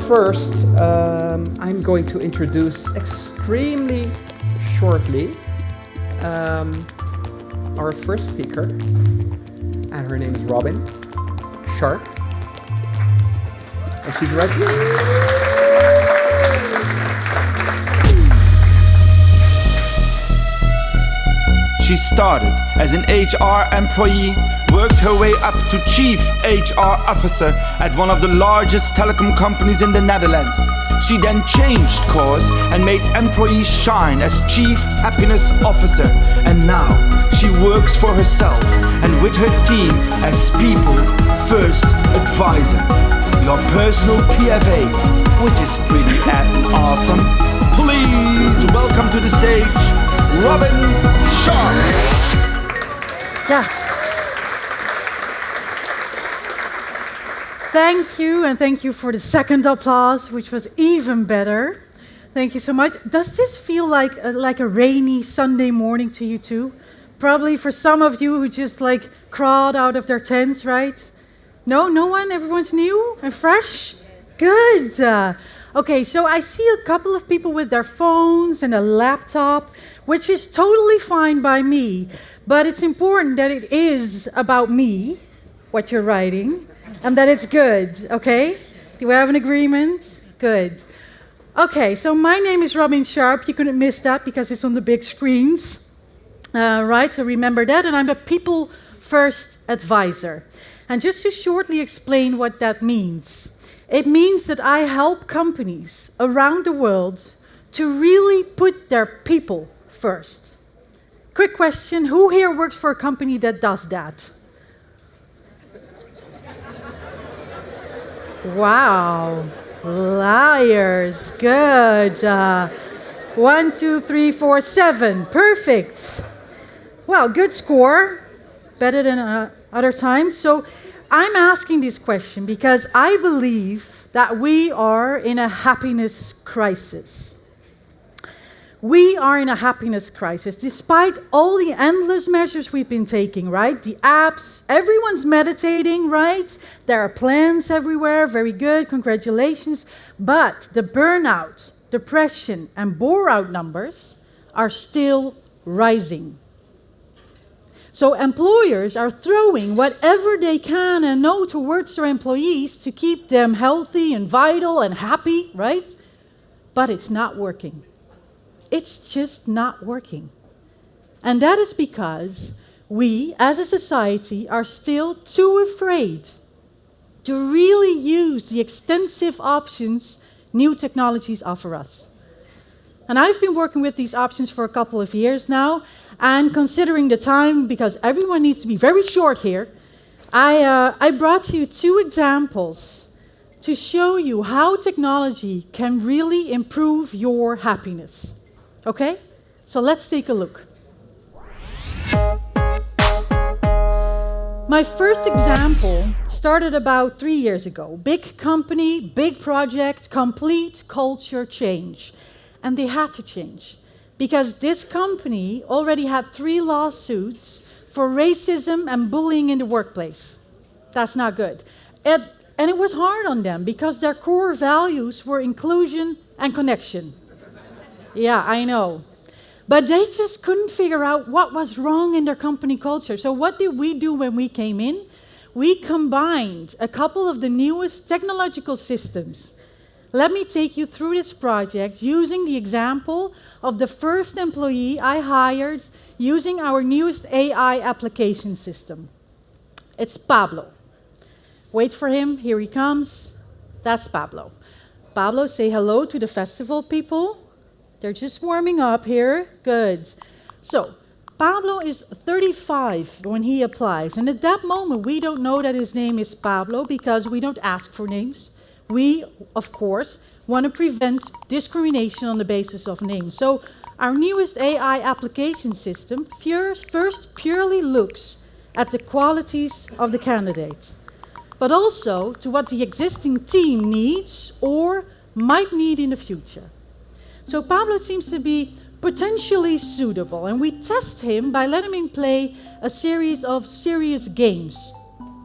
first, I'm going to introduce extremely shortly our first speaker, and her name is Robin Sharp. And she's right here. She started as an HR employee, worked her way up to Chief HR Officer at one of the largest telecom companies in the Netherlands. She then changed course and made employees shine as Chief Happiness Officer. And now she works for herself and with her team as People First Advisor. Your personal PFA, which is pretty effing awesome. Please welcome to the stage, Robin Sharp. Yes. Thank you, and thank you for the second applause, which was even better. Thank you so much. Does this feel like a rainy Sunday morning to you too? Probably for some of you who just crawled out of their tents, right? No one? Everyone's new and fresh? Good. Okay, so I see a couple of people with their phones and a laptop, which is totally fine by me, but it's important that it is about me, what you're writing, and that it's good, okay? Do we have an agreement? Good. Okay, so my name is Robin Sharp. You couldn't miss that because it's on the big screens, right? So remember that, and I'm a People First Advisor. And just to shortly explain what that means, it means that I help companies around the world to really put their people first. Quick question, who here works for a company that does that? Wow, liars, good. 1, 2, 3, 4, 7, perfect. Well, good score, better than other times. So I'm asking this question because I believe that we are in a happiness crisis. We are in a happiness crisis, despite all the endless measures we've been taking, right? The apps, everyone's meditating, right? There are plans everywhere, very good, congratulations. But the burnout, depression, and bore-out numbers are still rising. So employers are throwing whatever they can and know towards their employees to keep them healthy and vital and happy, right? But it's not working. It's just not working. And that is because we, as a society, are still too afraid to really use the extensive options new technologies offer us. And I've been working with these options for a couple of years now, and considering the time, because everyone needs to be very short here, I brought to you 2 examples to show you how technology can really improve your happiness. Okay? So let's take a look. My first example started about 3 years ago. Big company, big project, complete culture change. And they had to change because this company already had 3 lawsuits for racism and bullying in the workplace. That's not good. And it was hard on them because their core values were inclusion and connection. Yeah, I know. But they just couldn't figure out what was wrong in their company culture. So what did we do when we came in? We combined a couple of the newest technological systems. Let me take you through this project using the example of the first employee I hired using our newest AI application system. It's Pablo. Wait for him, here he comes. That's Pablo. Pablo, say hello to the festival people. They're just warming up here. Good. So, Pablo is 35 when he applies. And at that moment, we don't know that his name is Pablo because we don't ask for names. We, of course, want to prevent discrimination on the basis of names. So, our newest AI application system first purely looks at the qualities of the candidate, but also to what the existing team needs or might need in the future. So Pablo seems to be potentially suitable, and we test him by letting him play a series of serious games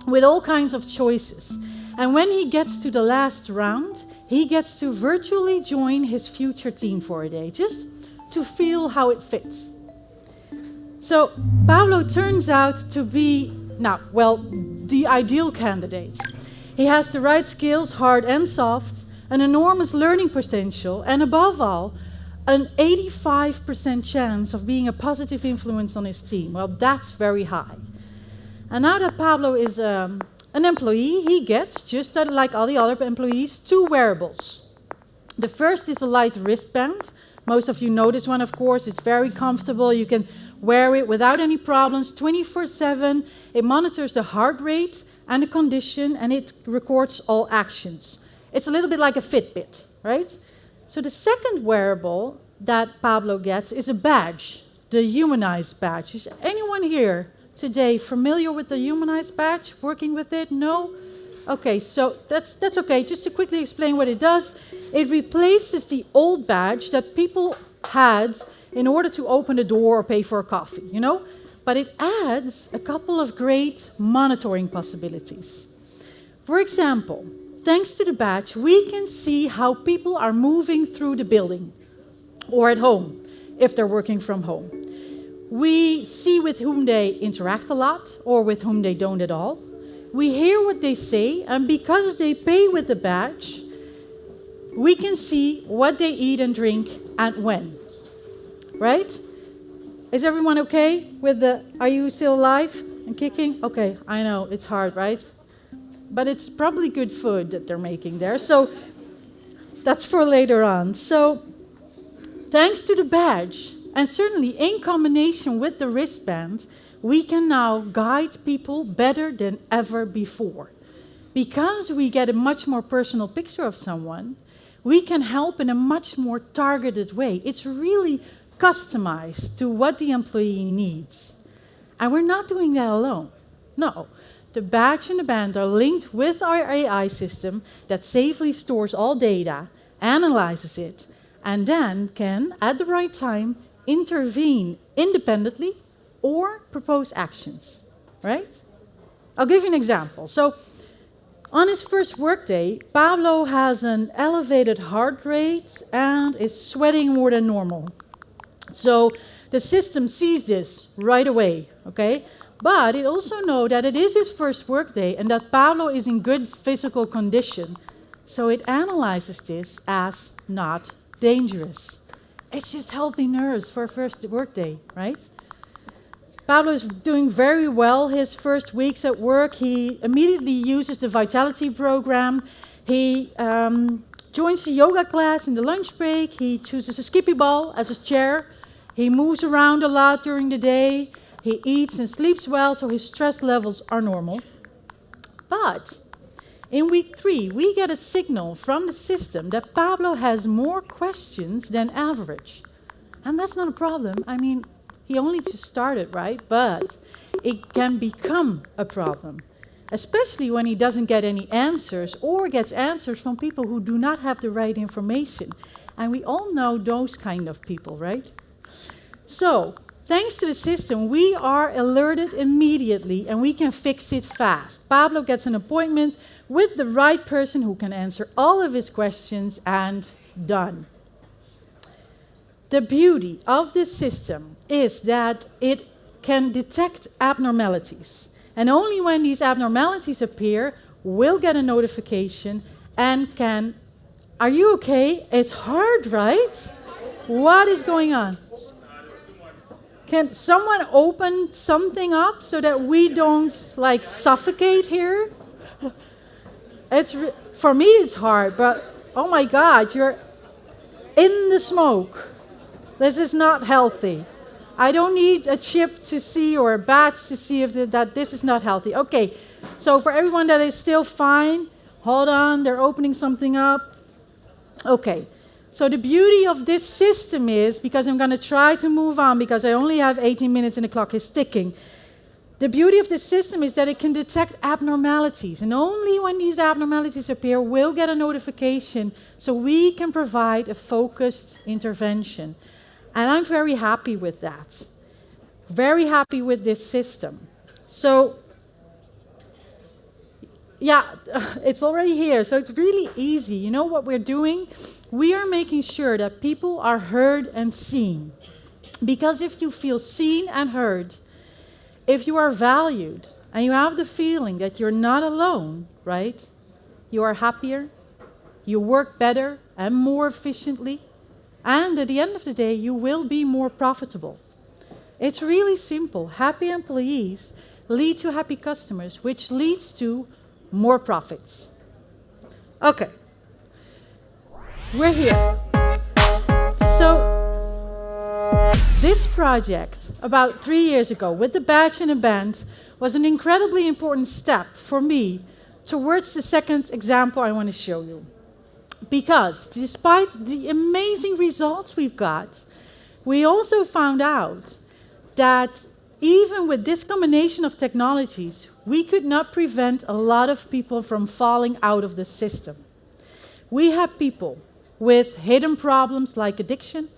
with all kinds of choices. And when he gets to the last round, he gets to virtually join his future team for a day, just to feel how it fits. So Pablo turns out to be, the ideal candidate. He has the right skills, hard and soft, an enormous learning potential, and above all, an 85% chance of being a positive influence on his team. Well, that's very high. And now that Pablo is an employee, he gets, just like all the other employees, 2 wearables. The first is a light wristband. Most of you know this one, of course. It's very comfortable. You can wear it without any problems, 24/7. It monitors the heart rate and the condition, and it records all actions. It's a little bit like a Fitbit, right? So the second wearable that Pablo gets is a badge, the humanized badge. Is anyone here today familiar with the humanized badge, working with it? No? Okay, so that's okay. Just to quickly explain what it does, it replaces the old badge that people had in order to open the door or pay for a coffee, you know? But it adds a couple of great monitoring possibilities. For example, thanks to the badge, we can see how people are moving through the building or at home, if they're working from home. We see with whom they interact a lot or with whom they don't at all. We hear what they say, and because they pay with the badge, we can see what they eat and drink and when. Right? Is everyone okay with are you still alive and kicking? Okay, I know, it's hard, right? But it's probably good food that they're making there, so that's for later on. So, thanks to the badge, and certainly in combination with the wristband, we can now guide people better than ever before. Because we get a much more personal picture of someone, we can help in a much more targeted way. It's really customized to what the employee needs. And we're not doing that alone. No. The badge and the band are linked with our AI system that safely stores all data, analyzes it, and then can, at the right time, intervene independently or propose actions, right? I'll give you an example. So, on his first workday, Pablo has an elevated heart rate and is sweating more than normal. So, the system sees this right away, okay? But it also knows that it is his first workday and that Pablo is in good physical condition. So it analyzes this as not dangerous. It's just healthy nerves for a first workday, right? Pablo is doing very well his first weeks at work. He immediately uses the Vitality program. He joins the yoga class in the lunch break. He chooses a skippy ball as a chair. He moves around a lot during the day. He eats and sleeps well, so his stress levels are normal. But in week 3, we get a signal from the system that Pablo has more questions than average. And that's not a problem. I mean, he only just started, right? But it can become a problem, especially when he doesn't get any answers or gets answers from people who do not have the right information. And we all know those kind of people, right? So, thanks to the system, we are alerted immediately and we can fix it fast. Pablo gets an appointment with the right person who can answer all of his questions, and done. The beauty of this system is that it can detect abnormalities. And only when these abnormalities appear, we'll get a notification and can... Are you okay? It's hard, right? What is going on? Can someone open something up so that we don't, suffocate here? For me, it's hard, but oh my God, you're in the smoke. This is not healthy. I don't need a chip to see or a badge to see that this is not healthy. Okay, so for everyone that is still fine, hold on, they're opening something up. Okay. So the beauty of this system is, because I'm going to try to move on because I only have 18 minutes and the clock is ticking. The beauty of this system is that it can detect abnormalities. And only when these abnormalities appear, we'll get a notification so we can provide a focused intervention. And I'm very happy with that. Very happy with this system. So, Yeah, it's already here, so it's really easy. You know what we're doing? We are making sure that people are heard and seen. Because if you feel seen and heard, if you are valued, and you have the feeling that you're not alone, right? You are happier, you work better and more efficiently, and at the end of the day, you will be more profitable. It's really simple. Happy employees lead to happy customers, which leads to more profits. Okay, we're here. So, this project, about 3 years ago, with the badge and the band, was an incredibly important step for me towards the second example I want to show you. Because despite the amazing results we've got, we also found out that even with this combination of technologies, we could not prevent a lot of people from falling out of the system. We had people with hidden problems like addiction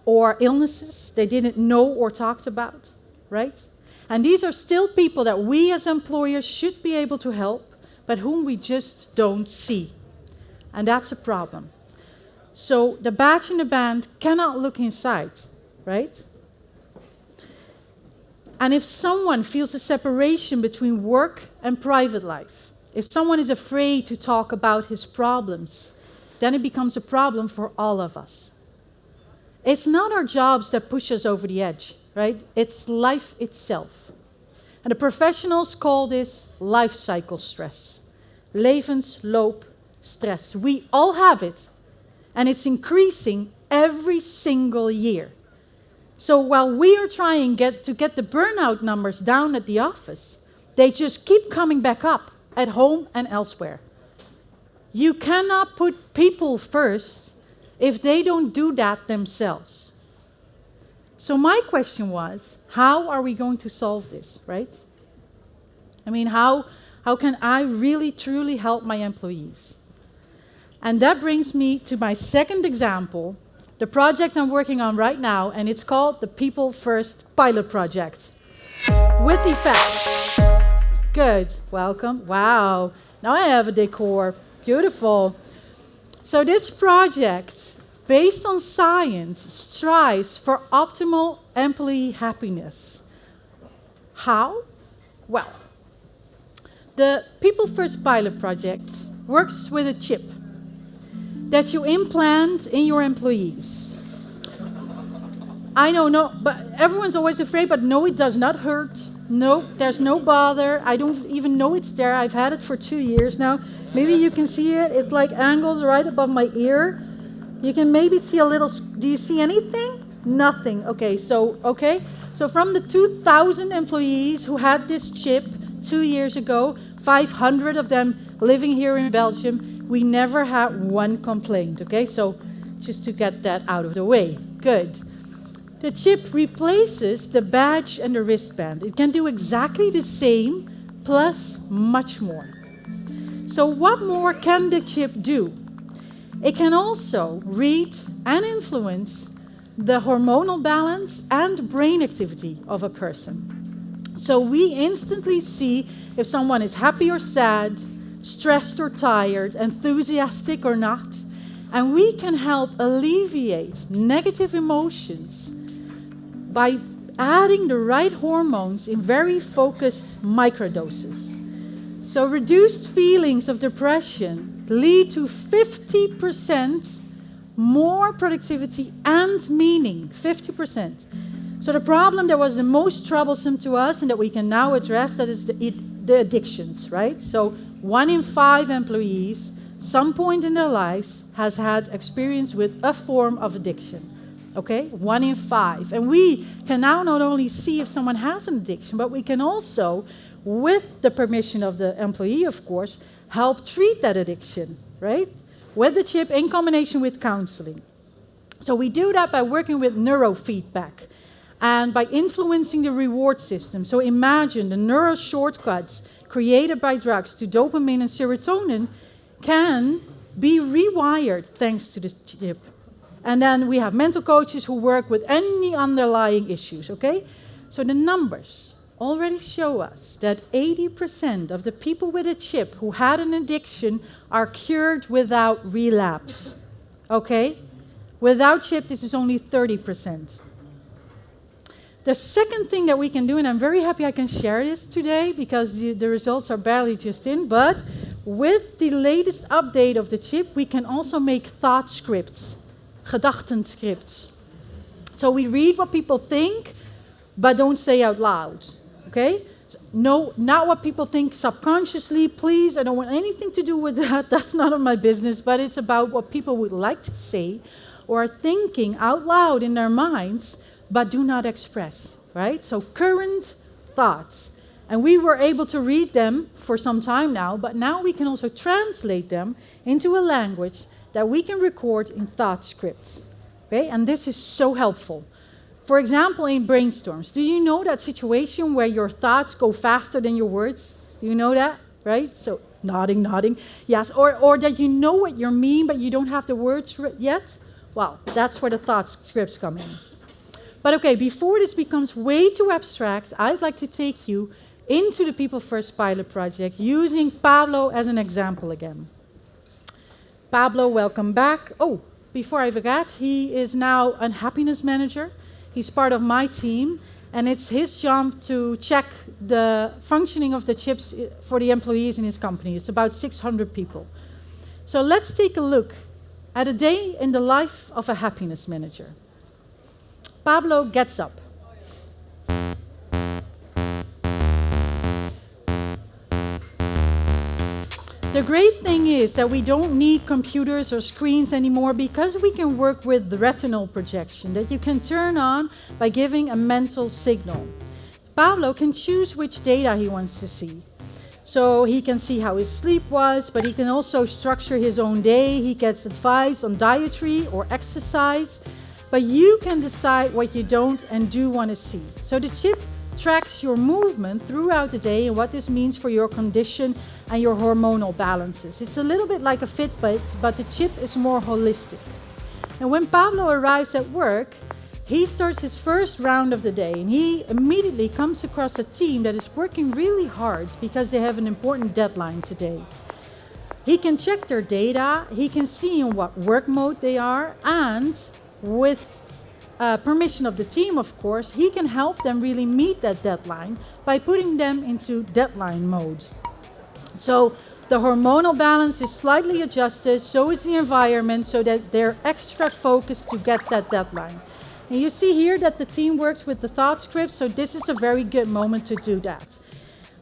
or illnesses they didn't know or talked about, right? And these are still people that we as employers should be able to help, but whom we just don't see. And that's a problem. So the badge and the band cannot look inside, right? And if someone feels a separation between work and private life, if someone is afraid to talk about his problems, then it becomes a problem for all of us. It's not our jobs that push us over the edge, right? It's life itself. And the professionals call this life cycle stress. Levensloop stress. We all have it, and it's increasing every single year. So while we are trying to get the burnout numbers down at the office, they just keep coming back up at home and elsewhere. You cannot put people first if they don't do that themselves. So my question was, how are we going to solve this, right? I mean, how can I really, truly help my employees? And that brings me to my second example, the project I'm working on right now, and it's called the People First Pilot Project. With effect. Good, welcome. Wow, now I have a decor. Beautiful. So this project, based on science, strives for optimal employee happiness. How? Well, the People First Pilot Project works with a chip that you implant in your employees. I know, no, but everyone's always afraid, but no, it does not hurt. No, there's no bother. I don't even know it's there. I've had it for 2 years now. Maybe you can see it. It's like angled right above my ear. You can maybe see a little, do you see anything? Nothing. Okay, so from the 2,000 employees who had this chip 2 years ago, 500 of them living here in Belgium, we never had one complaint, okay? So just to get that out of the way. Good. The chip replaces the badge and the wristband. It can do exactly the same, plus much more. So what more can the chip do? It can also read and influence the hormonal balance and brain activity of a person. So we instantly see if someone is happy or sad, stressed or tired, enthusiastic or not, and we can help alleviate negative emotions by adding the right hormones in very focused microdoses. So reduced feelings of depression lead to 50% more productivity and meaning, 50%. So the problem that was the most troublesome to us and that we can now address, that is the addictions, right? So 1 in 5 employees, some point in their lives, has had experience with a form of addiction. Okay, 1 in 5. And we can now not only see if someone has an addiction, but we can also, with the permission of the employee, of course, help treat that addiction, right? With the chip in combination with counseling. So we do that by working with neurofeedback and by influencing the reward system. So imagine the neural shortcuts created by drugs to dopamine and serotonin can be rewired thanks to the chip. And then we have mental coaches who work with any underlying issues, okay? So the numbers. already show us that 80% of the people with a chip who had an addiction are cured without relapse. Okay? Without chip, this is only 30%. The second thing that we can do, and I'm very happy I can share this today because the results are barely just in, but with the latest update of the chip, we can also make thought scripts, gedachtenscripts. So we read what people think, but don't say out loud, okay? No, not what people think subconsciously, please, I don't want anything to do with that, that's none of my business, but it's about what people would like to say or are thinking out loud in their minds, but do not express, right? So current thoughts. And we were able to read them for some time now, but now we can also translate them into a language that we can record in thought scripts, okay? And this is so helpful. For example, in brainstorms, do you know that situation where your thoughts go faster than your words? Do you know that, right? So nodding, yes. Or that you know what you mean, but you don't have the words yet? Well, that's where the thought scripts come in. But okay, before this becomes way too abstract, I'd like to take you into the People First pilot project using Pablo as an example again. Pablo, welcome back. Oh, before I forget, he is now a happiness manager. He's part of my team, and it's his job to check the functioning of the chips for the employees in his company. It's about 600 people. So let's take a look at a day in the life of a happiness manager. Pablo gets up. The great thing is that we don't need computers or screens anymore because we can work with the retinal projection that you can turn on by giving a mental signal. Pablo can choose which data he wants to see. So he can see how his sleep was, but he can also structure his own day. He gets advice on dietary or exercise. But you can decide what you don't and do want to see. So the chip tracks your movement throughout the day and what this means for your condition and your hormonal balances. It's a little bit like a Fitbit, but the chip is more holistic. And when Pablo arrives at work, he starts his first round of the day, and he immediately comes across a team that is working really hard because they have an important deadline today. He can check their data, he can see in what work mode they are, and with permission of the team, of course, he can help them really meet that deadline by putting them into deadline mode. So the hormonal balance is slightly adjusted, so is the environment, so that they're extra focused to get that deadline. And you see here that the team works with the thought script, so this is a very good moment to do that.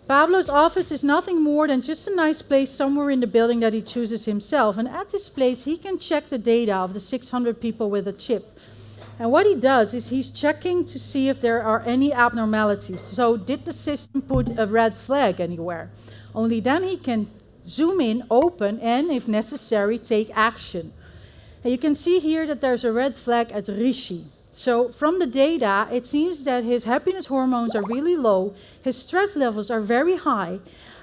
Pablo's office is nothing more than just a nice place somewhere in the building that he chooses himself. And at this place, he can check the data of the 600 people with a chip. And what he does is he's checking to see if there are any abnormalities. So did the system put a red flag anywhere? Only then he can zoom in, open, and if necessary, take action. And you can see here that there's a red flag at Rishi. So from the data, it seems that his happiness hormones are really low, his stress levels are very high,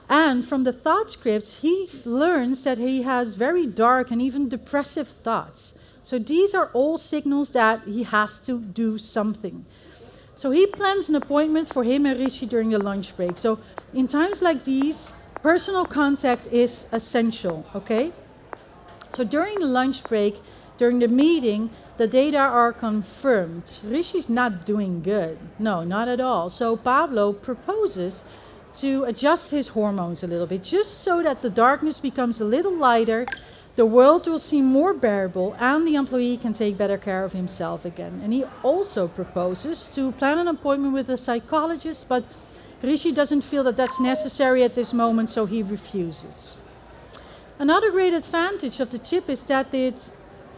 and from the thought scripts, he learns that he has very dark and even depressive thoughts. So these are all signals that he has to do something. So he plans an appointment for him and Rishi during the lunch break. So in times like these, personal contact is essential, okay? So during the lunch break, during the meeting, the data are confirmed. Rishi's not doing good. No, not at all. So Pablo proposes to adjust his hormones a little bit, just so that the darkness becomes a little lighter, the world will seem more bearable, and the employee can take better care of himself again. And he also proposes to plan an appointment with a psychologist, but Rishi doesn't feel that that's necessary at this moment, so he refuses. Another great advantage of the chip is that it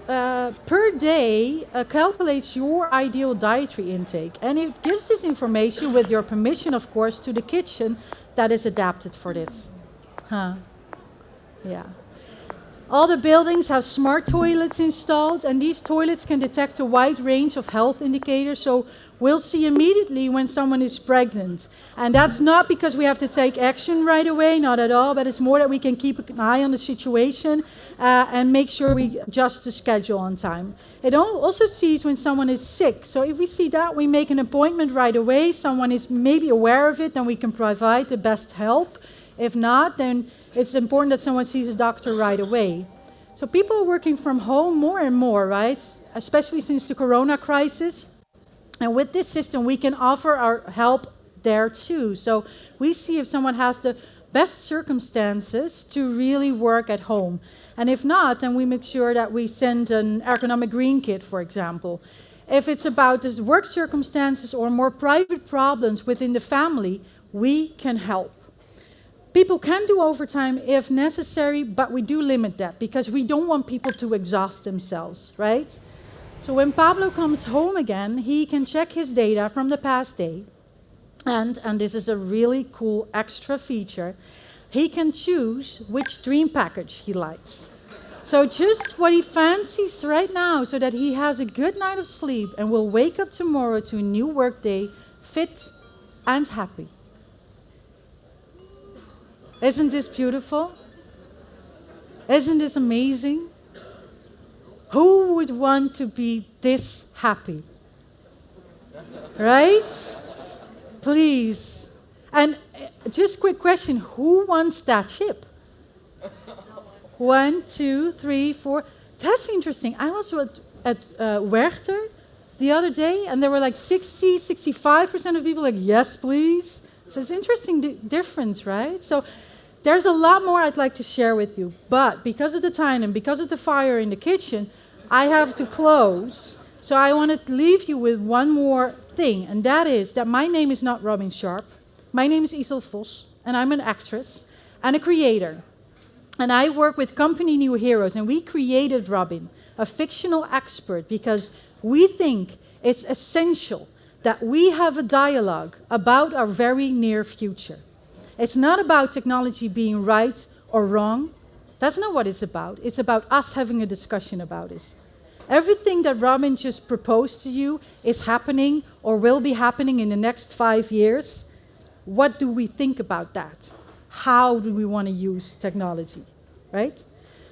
per day calculates your ideal dietary intake, and it gives this information, with your permission of course, to the kitchen that is adapted for this. Yeah. All the buildings have smart toilets installed, and these toilets can detect a wide range of health indicators, so we'll see immediately when someone is pregnant. And that's not because we have to take action right away, not at all, but it's more that we can keep an eye on the situation and make sure we adjust the schedule on time. It also sees when someone is sick, so if we see that, we make an appointment right away. Someone is maybe aware of it, then we can provide the best help. If not, then it's important that someone sees a doctor right away. So people are working from home more and more, right? Especially since the corona crisis. And with this system, we can offer our help there too. So we see if someone has the best circumstances to really work at home. And if not, then we make sure that we send an ergonomic green kit, for example. If it's about the work circumstances or more private problems within the family, we can help. People can do overtime if necessary, but we do limit that because we don't want people to exhaust themselves, right? So when Pablo comes home again, he can check his data from the past day, and this is a really cool extra feature, he can choose which dream package he likes. So just what he fancies right now so that he has a good night of sleep and will wake up tomorrow to a new workday fit and happy. Isn't this beautiful? Isn't this amazing? Who would want to be this happy? Right? Please. And just quick question, who wants that chip? 1, 2, 3, 4. That's interesting. I was at Werchter the other day, and there were like 65% of people like, yes, please. So it's interesting difference, right? So there's a lot more I'd like to share with you, but because of the time and because of the fire in the kitchen, I have to close. So I want to leave you with one more thing, and that is that my name is not Robin Sharp. My name is Isel Vos, and I'm an actress and a creator. And I work with Company New Heroes, and we created Robin, a fictional expert, because we think it's essential that we have a dialogue about our very near future. It's not about technology being right or wrong. That's not what it's about. It's about us having a discussion about it. Everything that Robin just proposed to you is happening or will be happening in the next 5 years. What do we think about that? How do we want to use technology, right?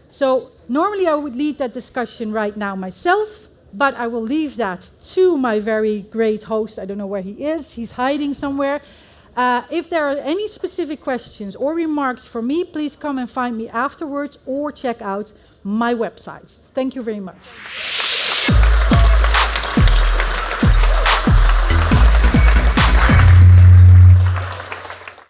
So normally I would lead that discussion right now myself, but I will leave that to my very great host. I don't know where he is. He's hiding somewhere. If there are any specific questions or remarks for me, please come and find me afterwards or check out my websites. Thank you very much.